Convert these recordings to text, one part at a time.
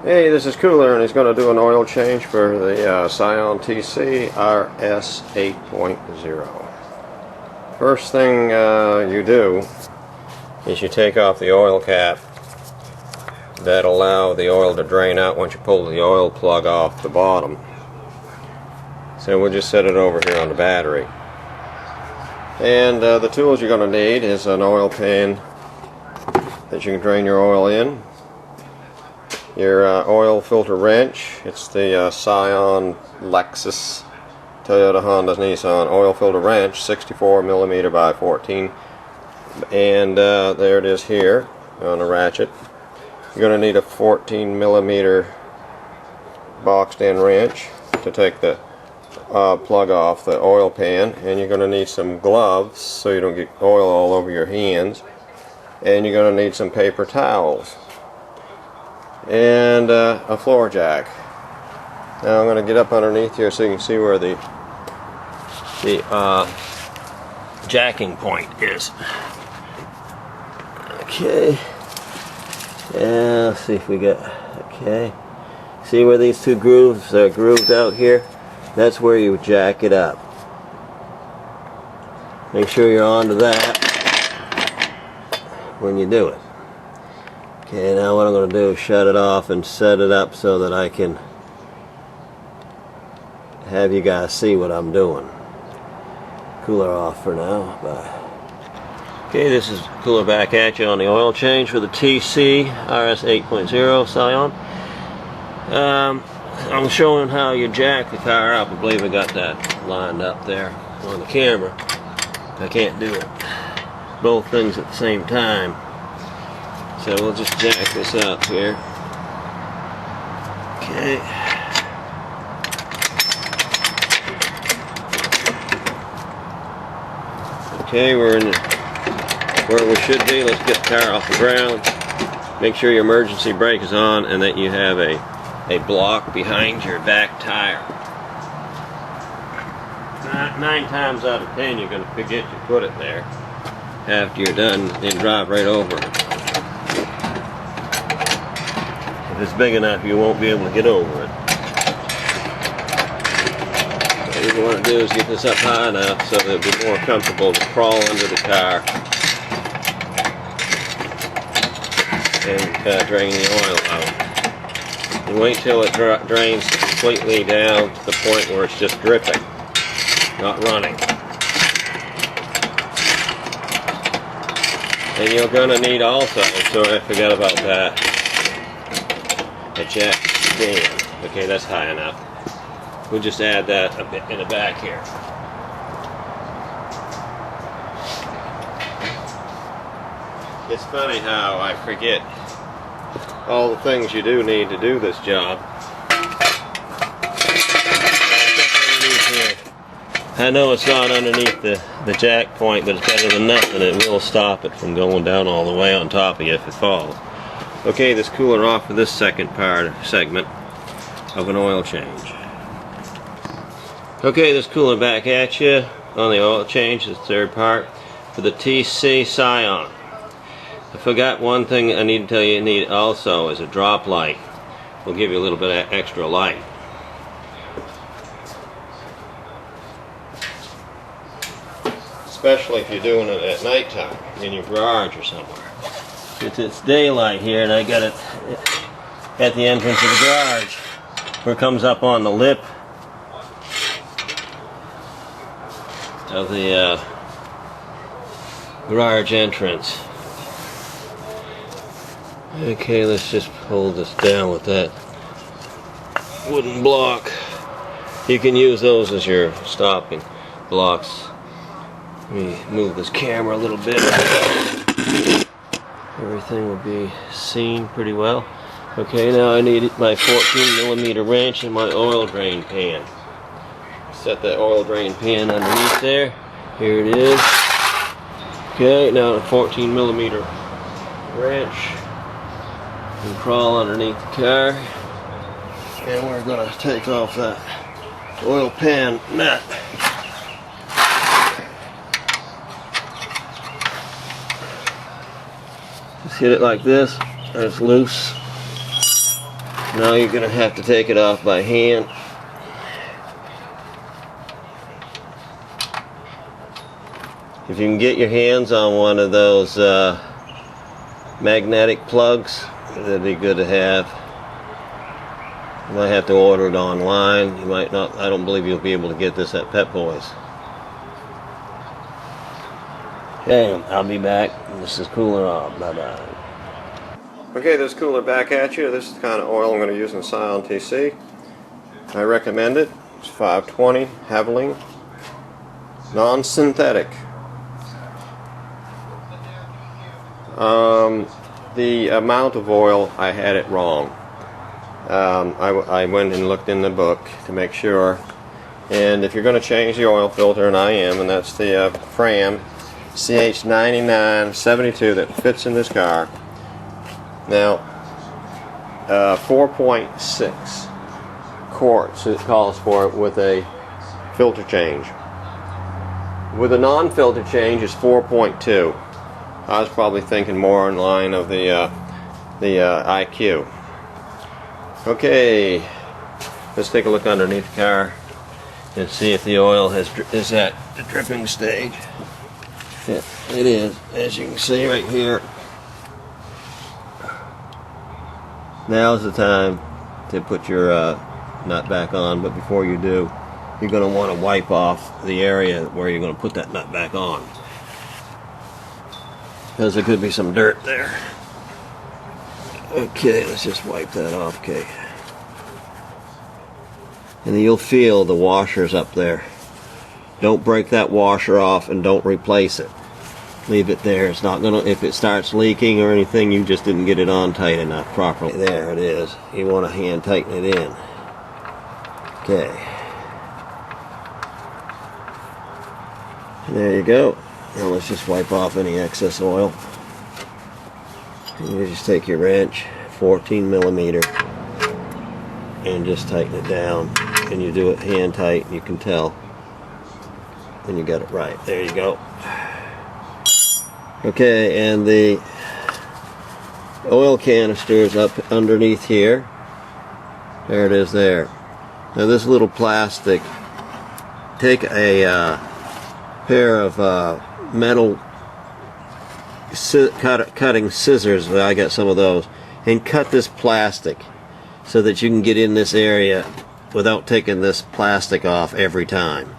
Hey, this is Cooler, and he's going to do an oil change for the Scion TC RS 8.0. First thing you do is you take off the oil cap that allow the oil to drain out once you pull the oil plug off the bottom. So we'll just set it over here on the battery. And the tools you're going to need is an oil pan that you can drain your oil in. Your oil filter wrench, it's the Scion, Lexus, Toyota, Honda, Nissan oil filter wrench, 64mm by 14, and there it is here on a ratchet. You're going to need a 14mm boxed in wrench to take the plug off the oil pan, and you're going to need some gloves so you don't get oil all over your hands, and you're going to need some paper towels and a floor jack. Now I'm going to get up underneath here so you can see where the jacking point is. Okay, yeah, let's see if we got, okay, see where these two grooves are grooved out here? That's where you jack it up. Make sure you're onto that when you do it. Okay, now what I'm going to do is shut it off and set it up so that I can have you guys see what I'm doing. Cooler off for now. Bye. Okay, this is Cooler back at you on the oil change for the TC RS 8.0 Scion. I'm showing how you jack the car up. I believe I got that lined up there on the camera. I can't do it both things at the same time. So we'll just jack this up here. Okay. Okay, we're in where we should be. Let's get the car off the ground. Make sure your emergency brake is on and that you have a block behind your back tire. 9 times out of 10 you're going to forget to put it there after you're done and drive right over it. If it's big enough, you won't be able to get over it. What you want to do is get this up high enough so that it'll be more comfortable to crawl under the car and drain the oil out. And wait till it drains completely down to the point where it's just dripping, not running. And you're going to need also, so I forgot about that, a jack stand. Okay, that's high enough. We'll just add that a bit in the back here. It's funny how I forget all the things you do need to do this job. I know it's not underneath the jack point, but it's better than nothing. It will stop it from going down all the way on top of you if it falls. Okay, this cooler off for this second segment of an oil change. Okay, this cooler back at you on the oil change, the third part for the TC Scion. I forgot one thing I need to tell you need also is a drop light. We'll give you a little bit of extra light. Especially if you're doing it at nighttime in your garage or somewhere. It's daylight here, and I got it at the entrance of the garage where it comes up on the lip of the garage entrance. Okay, let's just hold this down with that wooden block. You can use those as your stopping blocks. Let me move this camera a little bit. Everything will be seen pretty well. Okay, now I need my 14mm wrench and my oil drain pan. Set that oil drain pan underneath there. Here it is. Okay, now the 14mm wrench. And crawl underneath the car. And we're going to take off that oil pan nut. Just hit it like this, and it's loose. Now you're going to have to take it off by hand. If you can get your hands on one of those magnetic plugs, that'd be good to have. You might have to order it online. You might not. I don't believe you'll be able to get this at Pep Boys. Okay, I'll be back. This is cooler off. Bye-bye. Okay, this cooler back at you. This is the kind of oil I'm going to use in Scion TC. I recommend it. It's 520 Haveling, non-synthetic. The amount of oil, I had it wrong. I went and looked in the book to make sure. And if you're going to change the oil filter, and I am, and that's the Fram CH9972 that fits in this car. Now, 4.6 quarts it calls for it with a filter change. With a non-filter change, it's 4.2. I was probably thinking more in line of the IQ. Okay, let's take a look underneath the car and see if the oil is at the dripping stage. Yeah, it is, as you can see right here. Now's the time to put your nut back on, but before you do, you're going to want to wipe off the area where you're going to put that nut back on, because there could be some dirt there. Okay, let's just wipe that off. Okay, and then you'll feel the washers up there. Don't break that washer off and don't replace it. Leave it there. It's not gonna, if it starts leaking or anything, you just didn't get it on tight enough properly. There it is. You want to hand tighten it in. Okay. There you go. Now let's just wipe off any excess oil. And you just take your wrench, 14 millimeter, and just tighten it down. And you do it hand tight, and you can tell when you got it right. There you go. Okay, and the oil canister is up underneath here. There it is there. Now this little plastic, take a pair of metal cutting scissors, I got some of those, and cut this plastic so that you can get in this area without taking this plastic off every time.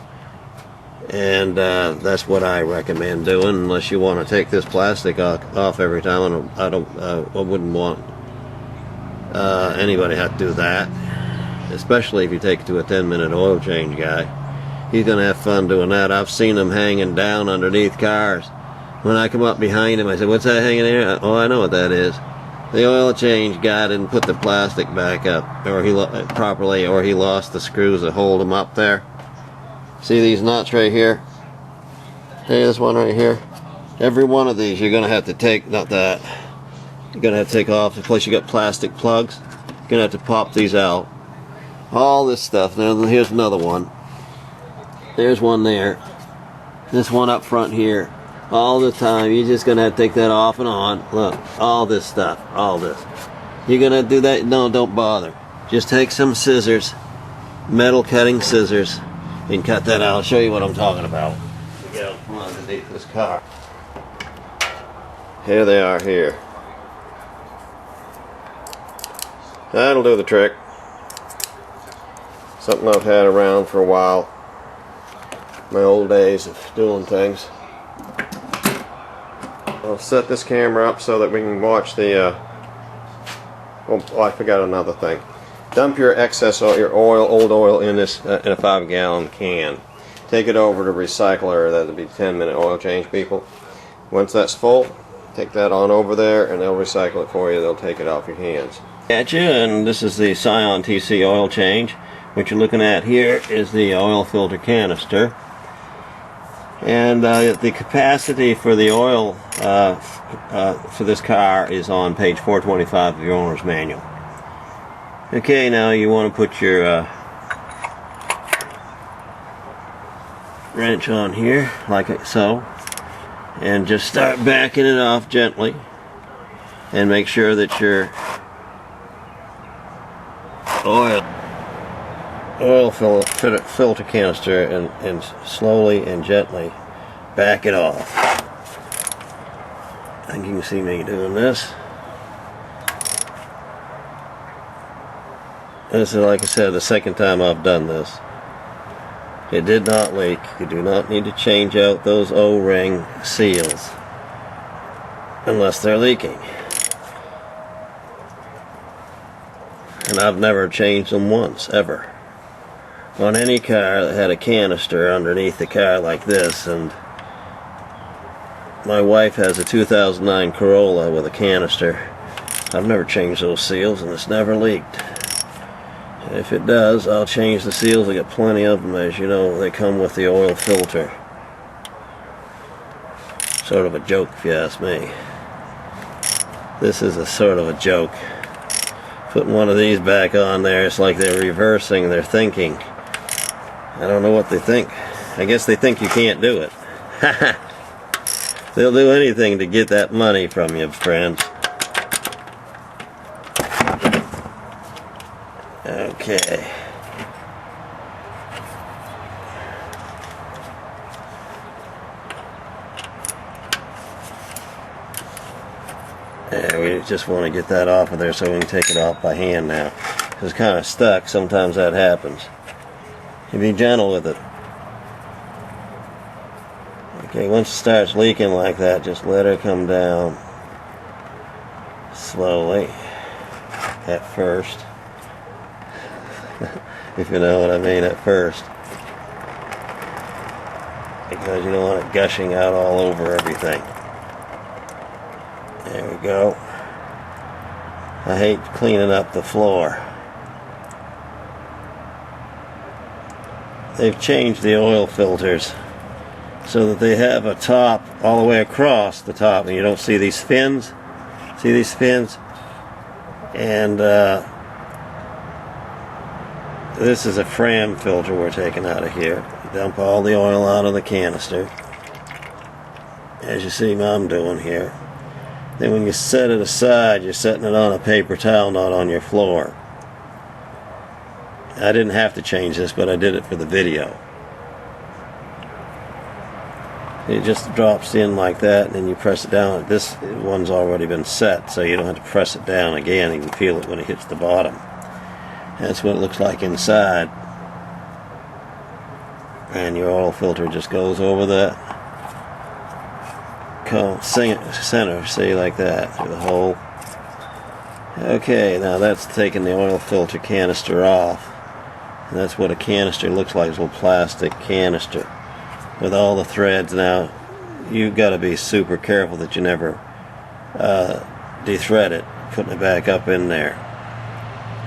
And that's what I recommend doing, unless you want to take this plastic off every time. I wouldn't want anybody have to do that, especially if you take it to a 10-minute oil change guy. He's gonna have fun doing that. I've seen them hanging down underneath cars. When I come up behind him, I said, "What's that hanging there?" "Oh, I know what that is." The oil change guy didn't put the plastic back up, or he lost the screws that hold them up there. See these nuts right here? Hey, this one right here. Every one of these you're going to have to take, not that. You're going to have to take off. Plus you got plastic plugs. You're going to have to pop these out. All this stuff. Now here's another one. There's one there. This one up front here. All the time. You're just going to have to take that off and on. Look, all this stuff. All this. You're going to do that? No, don't bother. Just take some scissors. Metal cutting scissors. And cut that out. I'll show you what I'm talking about. We get out from underneath this car. Here they are here. That'll do the trick. Something I've had around for a while. My old days of doing things. I'll set this camera up so that we can watch the oh, I forgot another thing. Dump your excess oil, your old oil in this in a 5-gallon can. Take it over to recycler. That'll be 10-minute oil change people. Once that's full, take that on over there and they'll recycle it for you. They'll take it off your hands. At you, and this is the Scion TC oil change. What you're looking at here is the oil filter canister. And the capacity for the oil for this car is on page 425 of your owner's manual. Okay, now you want to put your wrench on here, like so, and just start backing it off gently, and make sure that your oil filter canister and slowly and gently back it off. I think you can see me doing this. This is, like I said, the second time I've done this. It did not leak. You do not need to change out those O-ring seals unless they're leaking. And I've never changed them once, ever. On any car that had a canister underneath the car like this, and my wife has a 2009 Corolla with a canister. I've never changed those seals and it's never leaked. If it does, I'll change the seals. I got plenty of them, as you know. They come with the oil filter. Sort of a joke, if you ask me. This is a sort of a joke. Putting one of these back on there, it's like they're reversing their thinking. I don't know what they think. I guess they think you can't do it. They'll do anything to get that money from you, friends. Okay. Yeah, we just want to get that off of there so we can take it off by hand now. It's kind of stuck. Sometimes that happens. You be gentle with it. Okay, once it starts leaking like that, just let her come down slowly at first. If you know what I mean, at first. Because you don't want it gushing out all over everything. There we go. I hate cleaning up the floor. They've changed the oil filters so that they have a top all the way across the top, and you don't see these fins. See these fins? And this is a Fram filter we're taking out of here. Dump all the oil out of the canister, as you see Mom doing here. Then when you set it aside, you're setting it on a paper towel, not on your floor. I didn't have to change this, but I did it for the video. It just drops in like that, and then you press it down. This one's already been set, so you don't have to press it down again. You can feel it when it hits the bottom. That's what it looks like inside. And your oil filter just goes over the center, see, like that, through the hole. Okay, now that's taking the oil filter canister off. And that's what a canister looks like, it's a little plastic canister with all the threads. Now, you've got to be super careful that you never de-thread it, putting it back up in there.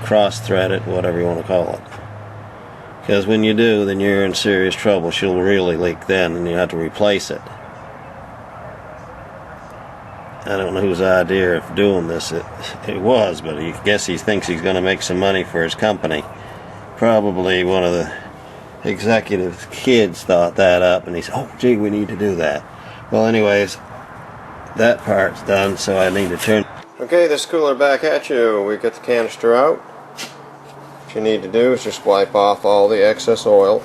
Cross-thread it, whatever you want to call it. Because when you do, then you're in serious trouble. She'll really leak then, and you have to replace it. I don't know whose idea of doing this it was, but I guess he thinks he's going to make some money for his company. Probably one of the executive kids thought that up, and he said, oh gee, we need to do that. Well, anyways, that part's done, so I need to turn. Okay, this cooler back at you. We get the canister out. What you need to do is just wipe off all the excess oil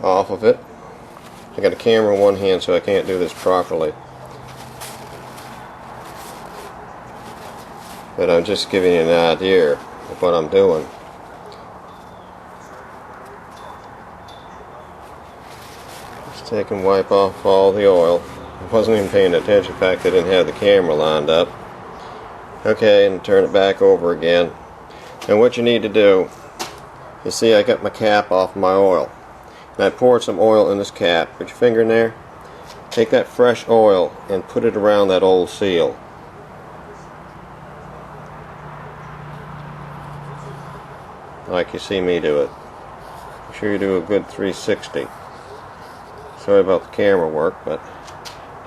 off of it. I got a camera in one hand, so I can't do this properly. But I'm just giving you an idea of what I'm doing. Just take and wipe off all the oil. I wasn't even paying attention, in fact I didn't have the camera lined up. Okay, and turn it back over again. And what you need to do, you see I got my cap off my oil. And I poured some oil in this cap. Put your finger in there. Take that fresh oil and put it around that old seal. Like you see me do it. Make sure you do a good 360. Sorry about the camera work, but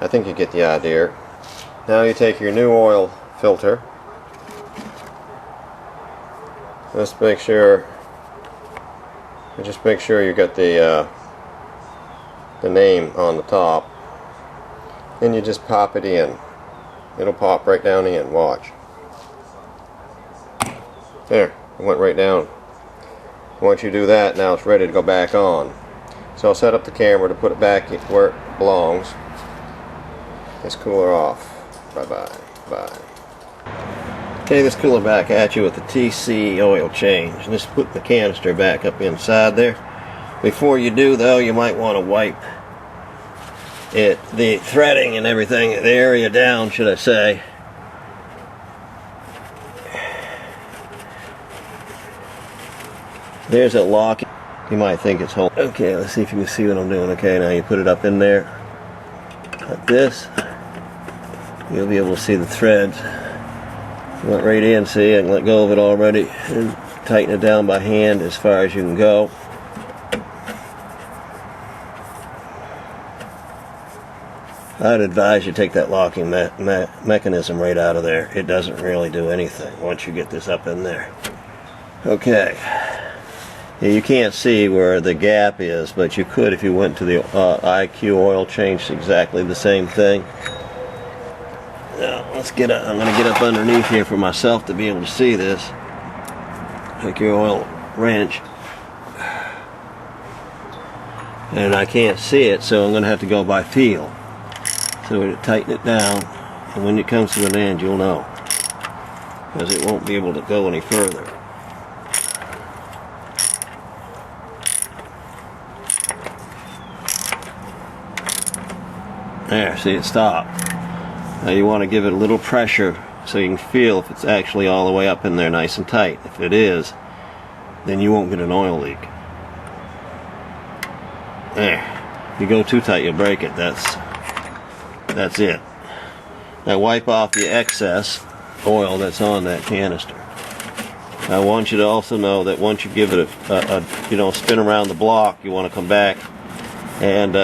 I think you get the idea. Now you take your new oil filter. Just make sure you got the name on the top. Then you just pop it in. It'll pop right down in. Watch. There. It went right down. Once you do that, now it's ready to go back on. So I'll set up the camera to put it back where it belongs. This cooler off. Bye-bye. Bye. Okay, this cooler back at you with the TC oil change. Just put the canister back up inside there. Before you do, though, you might want to wipe the threading and everything, the area down, should I say. There's a lock. You might think it's holding. Okay, let's see if you can see what I'm doing. Okay, now you put it up in there like this. You'll be able to see the threads. Went right in, see, I can let go of it already and tighten it down by hand as far as you can go. I'd advise you take that locking mechanism right out of there. It doesn't really do anything once you get this up in there. Okay. Yeah, you can't see where the gap is, but you could if you went to the IQ oil change. Exactly the same thing. Now, let's get up. I'm going to get up underneath here for myself to be able to see this. Take your oil wrench. And I can't see it, so I'm going to have to go by feel. So to tighten it down, and when it comes to an end, you'll know. Because it won't be able to go any further. There, see, it stopped. Now you want to give it a little pressure so you can feel if it's actually all the way up in there nice and tight. If it is, then you won't get an oil leak. There. If you go too tight, you'll break it. That's it. Now wipe off the excess oil that's on that canister. I want you to also know that once you give it a spin around the block, you want to come back and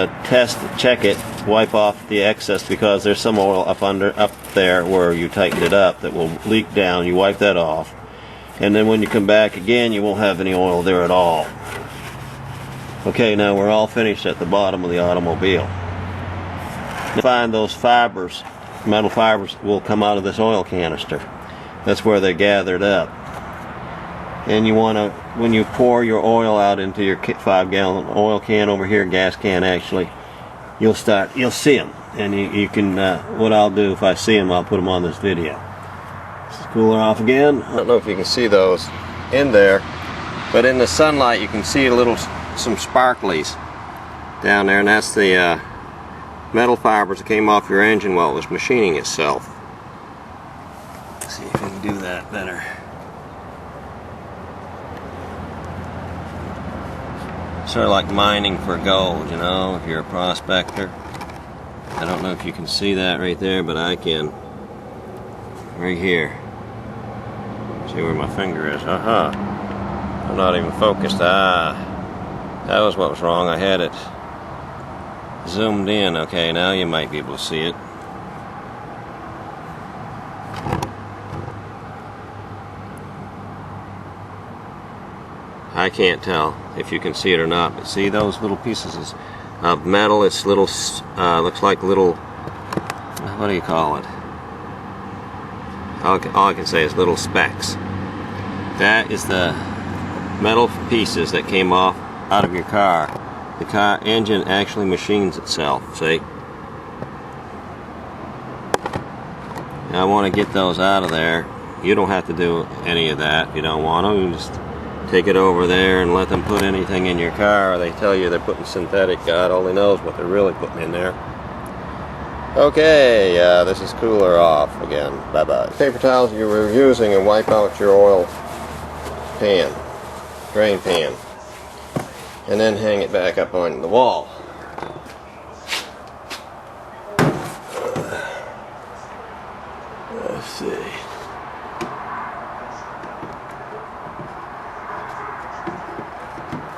check it, wipe off the excess, because there's some oil up there where you tightened it up that will leak down. You wipe that off, and then when you come back again, you won't have any oil there at all. Okay, now we're all finished at the bottom of the automobile. Find those fibers, metal fibers, will come out of this oil canister. That's where they're gathered up. And you want to, when you pour your oil out into your 5-gallon oil can over here, gas can actually, you'll see them. And you can, what I'll do if I see them, I'll put them on this video. This is cooler off again. I don't know if you can see those in there, but in the sunlight you can see some sparklies down there, and that's the metal fibers that came off your engine while it was machining itself. Let's see if we can do that better. Sort of like mining for gold, you know, if you're a prospector. I don't know if you can see that right there, but I can. Right here. See where my finger is. I'm not even focused. That was what was wrong. I had it zoomed in. Okay, now you might be able to see it. I can't tell if you can see it or not, but see those little pieces of metal? It's little, looks like little, what do you call it? All I can say is little specks. That is the metal pieces that came off out of your car. The car engine actually machines itself, see? Now I want to get those out of there. You don't have to do any of that if you don't want to. You just take it over there and let them put anything in your car. They tell you they're putting synthetic. God only knows what they're really putting in there. Okay, this is cooler off again. Bye-bye. Paper towels you were using, and wipe out your oil pan, drain pan, and then hang it back up on the wall. Let's see.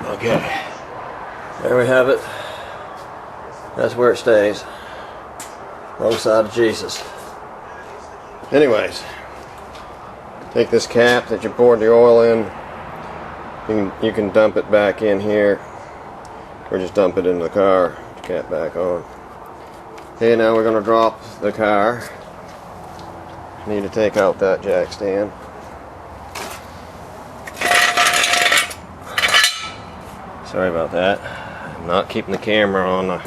Okay, there we have it. That's where it stays, alongside of Jesus. Anyways, take this cap that you poured the oil in. You can dump it back in here, or just dump it into the car. Put the cap back on. Okay, now we're going to drop the car. Need to take out that jack stand. Sorry about that. I'm not keeping the camera on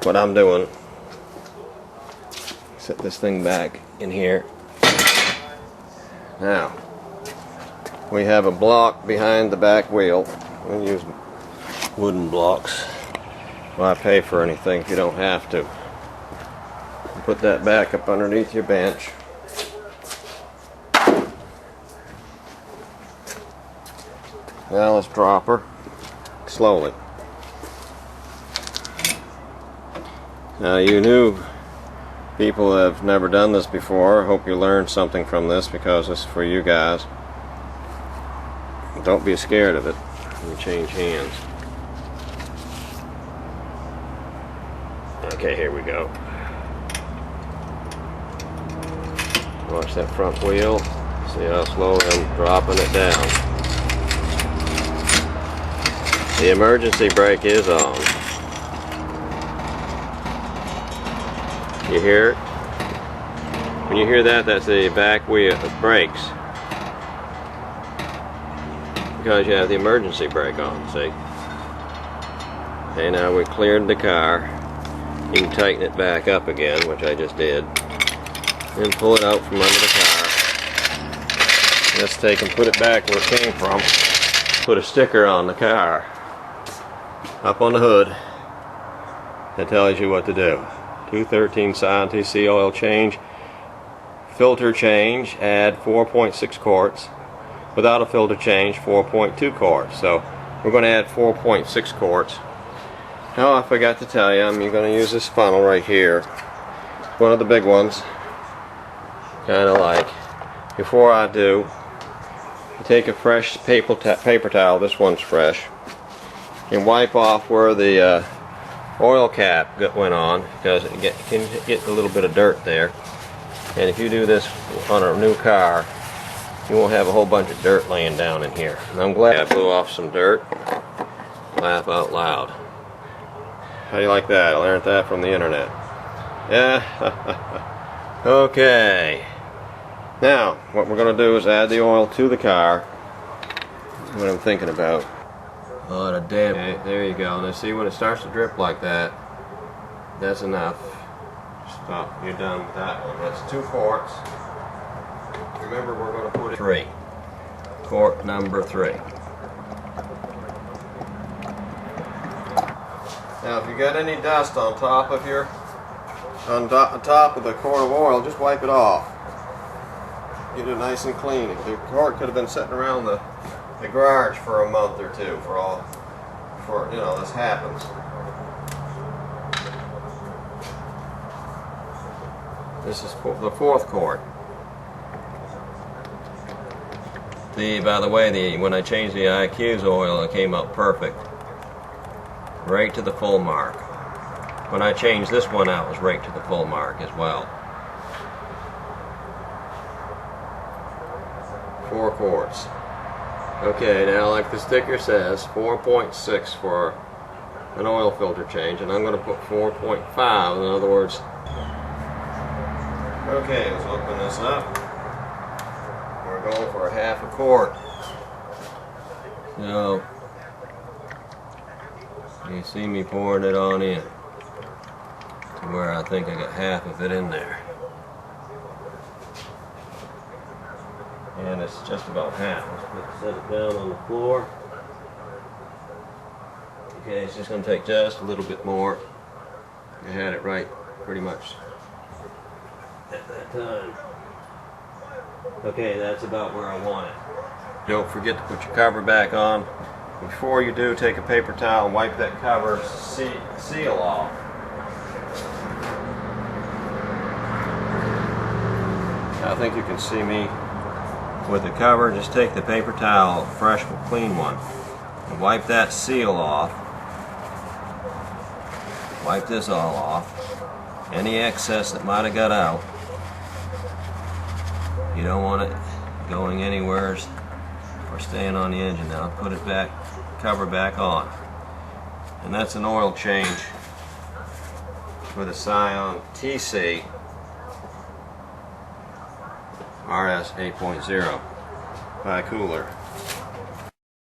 what I'm doing. Set this thing back in here. Now, we have a block behind the back wheel. We'll use wooden blocks. Why pay for anything if you don't have to? Put that back up underneath your bench. Now let's drop her slowly. Now, you new people have never done this before. I hope you learned something from this, because this is for you guys. Don't be scared of it when you change hands. Okay, here we go. Watch that front wheel. See how slowly I'm dropping it down. The emergency brake is on. You hear it? When you hear that, that's the back wheel brakes. Because you have the emergency brake on, see? Okay, now we cleared the car. You can tighten it back up again, which I just did. And pull it out from under the car. Let's take and put it back where it came from. Put a sticker on the car. Up on the hood. That tells you what to do. 213 Scion TC oil change. Filter change, add 4.6 quarts. Without a filter change, 4.2 quarts. So we're going to add 4.6 quarts. Now, I forgot to tell you, I'm going to use this funnel right here. One of the big ones. Kind of like. Before I do, you take a fresh paper towel, this one's fresh, and wipe off where the oil cap went on, because it can get a little bit of dirt there. And if you do this on a new car, you won't have a whole bunch of dirt laying down in here. And I'm glad I blew off some dirt. Laugh out loud. How do you like that? I learned that from the internet. Yeah. Okay. Now, what we're going to do is add the oil to the car. That's what I'm thinking about. Oh, the damn. Okay, there you go. Now see, when it starts to drip like that, that's enough. Stop. You're done with that one. That's 2 quarts. Remember, we're going to put it 3. Quart number 3. Now, if you got any dust on top of the quart of oil, just wipe it off. Get it nice and clean. The quart could have been sitting around the garage for a month or two before you know, this happens. This is the 4th quart. By the way, when I changed the IQ's oil, it came out perfect. Right to the full mark. When I changed this one out, it was right to the full mark as well. 4 quarts. Okay, now like the sticker says, 4.6 for an oil filter change, and I'm going to put 4.5, in other words. Okay, let's open this up. We're going for a 1/2 quart. So, you see me pouring it on in to where I think I got half of it in there. And it's just about half. Let's set it down on the floor. Okay, it's just going to take just a little bit more. I had it right pretty much at that time. Okay, that's about where I want it. Don't forget to put your cover back on. Before you do, take a paper towel and wipe that cover seal off. I think you can see me with the cover. Just take the paper towel, fresh, clean one, and wipe that seal off. Wipe this all off. Any excess that might have got out. You don't want it going anywhere or staying on the engine. Now put it back, cover back on. And that's an oil change for the Scion TC RS 8.0 by Cooler.